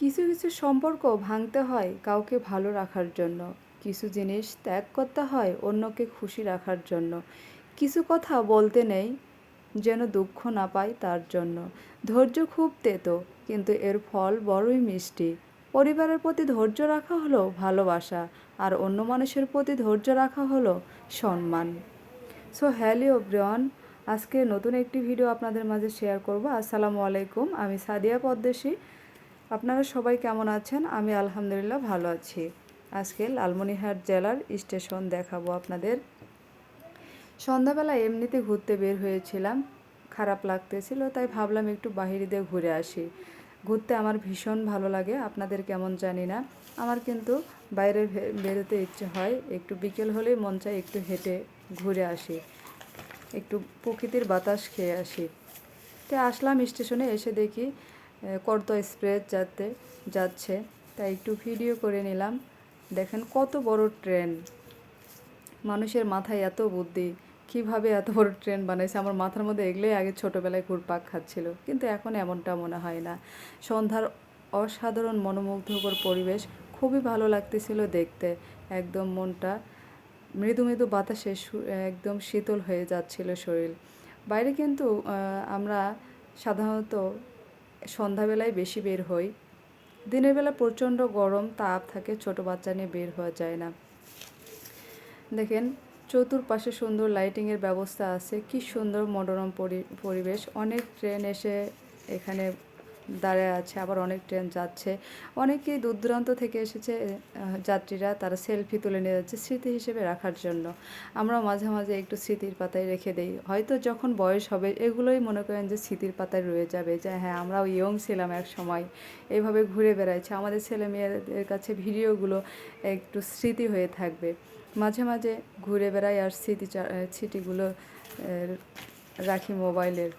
কিছু কিছু সম্পর্ক ভাঙতে হয় কাউকে ভালো রাখার জন্য, কিছু জিনিস ত্যাগ করতে হয় অন্যকে খুশি রাখার জন্য, কিছু কথা বলতে নেই যেন দুঃখ না পাই তার জন্য। ধৈর্য খুব তেতো, কিন্তু এর ফল বড়ই মিষ্টি। পরিবারের প্রতি ধৈর্য রাখা হলো ভালোবাসা, আর অন্য মানুষের প্রতি ধৈর্য রাখা হলো সম্মান। সো হ্যালো এভরিওয়ান, আজকে নতুন একটি ভিডিও আপনাদের মাঝে শেয়ার করব। আসসালামু আলাইকুম, আমি সাদিয়া পদ্মশ্রী। আপনারা সবাই কেমন আছেন? আমি আলহামদুলিল্লাহ ভালো আছি। আজকে লালমনিরহাট জেলার স্টেশন দেখাবো আপনাদের। সন্ধ্যাবেলা এমনিতে ঘুরতে বের হয়েছিলাম, খারাপ লাগতেছিল, তাই ভাবলাম একটু বাহিরে দিয়ে ঘুরে আসি। ঘুরতে আমার ভীষণ ভালো লাগে, আপনাদের কেমন জানি না। আমার কিন্তু বাইরে বেরোতে ইচ্ছে হয়, একটু বিকেল হলেই মন চায় একটু হেঁটে ঘুরে আসি, একটু প্রকৃতির বাতাস খেয়ে আসি। তো আসলাম স্টেশনে, এসে দেখি করতো এক্সপ্রেস যাচ্ছে, তাই একটু ভিডিও করে নিলাম। দেখেন কত বড় ট্রেন, মানুষের মাথায় এত বুদ্ধি, কিভাবে এত বড় ট্রেন বানাইছে। আমার মাথার মধ্যে এগুলোই আগে ছোটোবেলায় ঘুরপাক খাচ্ছিল, কিন্তু এখন এমনটা মনে হয় না। সন্ধ্যার অসাধারণ মনোমুগ্ধকর পরিবেশ, খুবই ভালো লাগতেছিল দেখতে। একদম মনটা মৃদু মৃদু বাতাসে একদম শীতল হয়ে যাচ্ছিল শরীর। বাইরে কিন্তু আমরা সাধারণত সন্ধ্যাবেলায় বেশি বের হই। দিনের বেলা প্রচণ্ড গরম তাপ থাকে, ছোট বাচ্চা নিয়ে বের হওয়া যায় না। দেখেন চতুর্পাশে সুন্দর লাইটিংয়ের ব্যবস্থা আছে, কি সুন্দর মনোরম পরিবেশ। অনেক ট্রেন এসে এখানে দাঁড়ায় আছে, আবার অনেক ট্রেন যাচ্ছে। অনেকেই দূর দূরান্ত থেকে এসেছে যাত্রীরা, তারা সেলফি তুলে নিয়ে যাচ্ছে স্মৃতি হিসেবে রাখার জন্য। আমরাও মাঝে মাঝে একটু স্মৃতির পাতায় রেখে দেই, হয়তো যখন বয়স হবে এগুলোই মনে করেন যে স্মৃতির পাতায় রয়ে যাবে, যে হ্যাঁ আমরাও ইয়ং ছিলাম এক সময়, এইভাবে ঘুরে বেড়াইছে। আমাদের ছেলে মেয়েদের কাছে ভিডিওগুলো একটু স্মৃতি হয়ে থাকবে। মাঝে মাঝে ঘুরে বেড়াই আর স্মৃতিগুলো রাখি মোবাইলের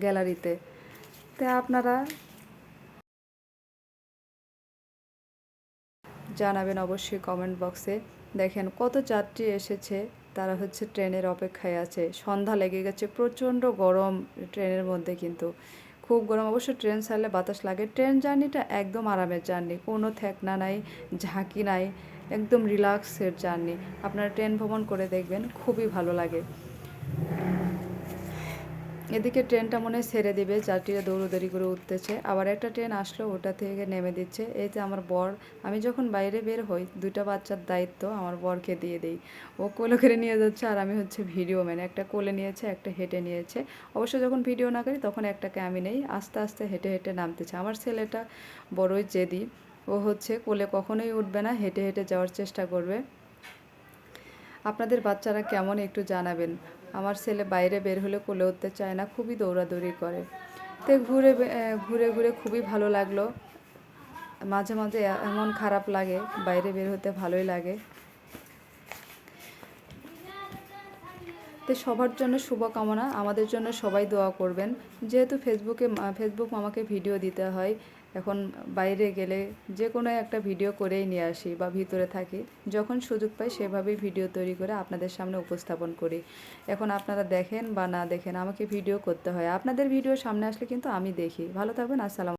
গ্যালারিতে। তা আপনারা জানাবেন অবশ্যই কমেন্ট বক্সে। দেখেন কত যাত্রী এসেছে, তারা হচ্ছে ট্রেনের অপেক্ষায় আছে। সন্ধ্যা লেগে গেছে, প্রচণ্ড গরম ট্রেনের মধ্যে, কিন্তু খুব গরম। অবশ্য ট্রেন ছাড়লে বাতাস লাগে। ট্রেন জার্নিটা একদম আরামের জার্নি, কোনো ঠেকনা নাই, ঝাঁকি নাই, একদম রিল্যাক্সের জার্নি। আপনারা ট্রেন ভ্রমণ করে দেখবেন, খুবই ভালো লাগে। এদিকে ট্রেনটা মনে হয় ছেড়ে দিবে, যাত্রীরা দৌড়োদৌড়ি করে উঠতেছে। আবার একটা ট্রেন আসলো, ওটা থেকে নেমে দিচ্ছে। এই যে আমার বর, আমি যখন বাইরে বের হই দুইটা বাচ্চার দায়িত্ব আমার বরকে দিয়ে দিই। ও কোলে করে নিয়ে যাচ্ছে, আর আমি হচ্ছে ভিডিও ম্যান। একটা কোলে নিয়েছে, একটা হেঁটে নিয়েছে। অবশ্য যখন ভিডিও না করি তখন একটাকে আমি নেই। আস্তে আস্তে হেঁটে হেঁটে নামতেছে। আমার ছেলেটা বড়ই জেদি, ও হচ্ছে কোলে কখনোই উঠবে না, হেঁটে হেঁটে যাওয়ার চেষ্টা করবে। আপনাদের বাচ্চারা কেমন একটু জানাবেন। আমার ছেলে বাইরে বের হলে কোলে উঠতে চায় না, খুবই দৌড়াদৌড়ি করে। তো ঘুরে ঘুরে খুবই ভালো লাগলো। মাঝে মাঝে এমন খারাপ লাগে, বাইরে বের হতে ভালোই লাগে। তো সবার জন্য শুভকামনা, আমাদের জন্য সবাই দোয়া করবেন। যেহেতু ফেসবুক মামাকে ভিডিও দিতে হয়, এখন বাইরে গেলে যে কোনো একটা ভিডিও করেই নিয়ে আসি, বা ভিতরে থাকি যখন সুযোগ পাই সেভাবেই ভিডিও তৈরি করে আপনাদের সামনে উপস্থাপন করি। এখন আপনারা দেখেন বা না দেখেন, আমাকে ভিডিও করতে হয়। আপনাদের ভিডিও সামনে আসলে কিন্তু আমি দেখি। ভালো থাকবেন, আসসালাম।